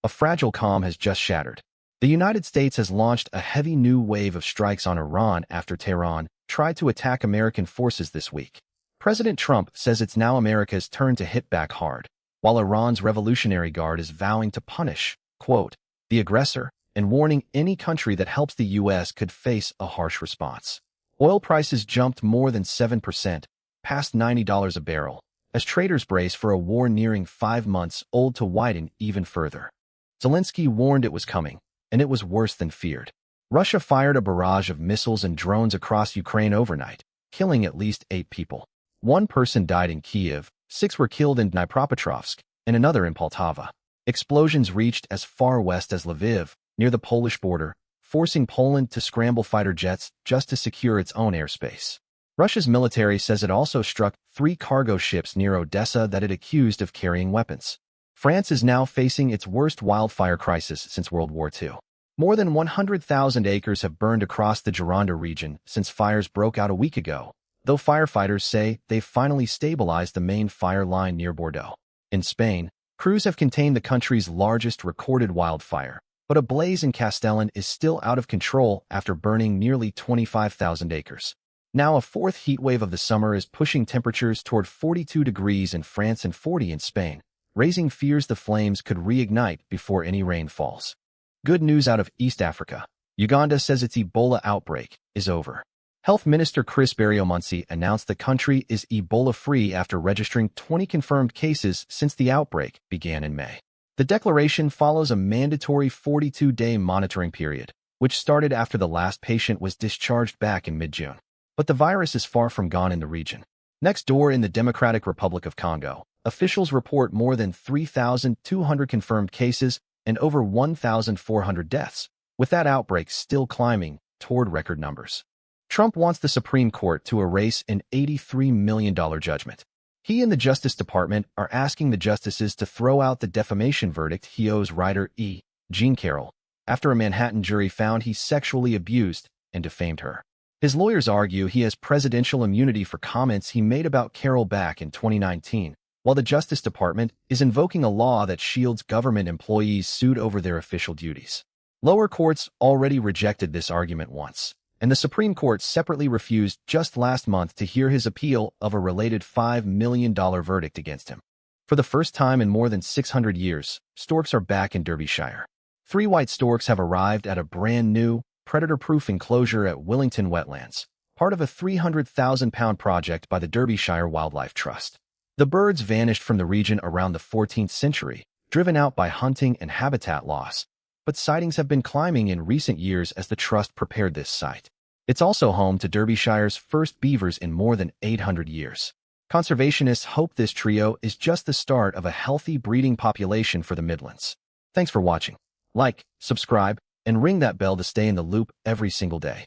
A fragile calm has just shattered. The United States has launched a heavy new wave of strikes on Iran after Tehran tried to attack American forces this week. President Trump says it's now America's turn to hit back hard, while Iran's Revolutionary Guard is vowing to punish, quote, the aggressor, and warning any country that helps the U.S. could face a harsh response. Oil prices jumped more than 7%, past $90 a barrel, as traders brace for a war nearing 5 months old to widen even further. Zelensky warned it was coming, and it was worse than feared. Russia fired a barrage of missiles and drones across Ukraine overnight, killing at least 8 people. 1 person died in Kyiv, 6 were killed in Dnipropetrovsk, and another in Poltava. Explosions reached as far west as Lviv, near the Polish border, forcing Poland to scramble fighter jets just to secure its own airspace. Russia's military says it also struck 3 cargo ships near Odessa that it accused of carrying weapons. France is now facing its worst wildfire crisis since World War II. More than 100,000 acres have burned across the Gironde region since fires broke out a week ago, though firefighters say they've finally stabilized the main fire line near Bordeaux. In Spain, crews have contained the country's largest recorded wildfire, but a blaze in Castellón is still out of control after burning nearly 25,000 acres. Now a 4th heat wave of the summer is pushing temperatures toward 42 degrees in France and 40 in Spain, raising fears the flames could reignite before any rain falls. Good news out of East Africa. Uganda says its Ebola outbreak is over. Health Minister Chris Barriomonsi announced the country is Ebola-free after registering 20 confirmed cases since the outbreak began in May. The declaration follows a mandatory 42-day monitoring period, which started after the last patient was discharged back in mid-June. But the virus is far from gone in the region. Next door in the Democratic Republic of Congo, officials report more than 3,200 confirmed cases and over 1,400 deaths, with that outbreak still climbing toward record numbers. Trump wants the Supreme Court to erase an $83 million judgment. He and the Justice Department are asking the justices to throw out the defamation verdict he owes writer Jean Carroll after a Manhattan jury found he sexually abused and defamed her. His lawyers argue he has presidential immunity for comments he made about Carroll back in 2019, while the Justice Department is invoking a law that shields government employees sued over their official duties. Lower courts already rejected this argument once, and the Supreme Court separately refused just last month to hear his appeal of a related $5 million verdict against him. For the first time in more than 600 years, storks are back in Derbyshire. 3 white storks have arrived at a brand-new, predator-proof enclosure at Willington Wetlands, part of a 300,000-pound project by the Derbyshire Wildlife Trust. The birds vanished from the region around the 14th century, driven out by hunting and habitat loss, but sightings have been climbing in recent years as the trust prepared this site. It's also home to Derbyshire's first beavers in more than 800 years. Conservationists hope this trio is just the start of a healthy breeding population for the Midlands. Thanks for watching. Like, subscribe, and ring that bell to stay in the loop every single day.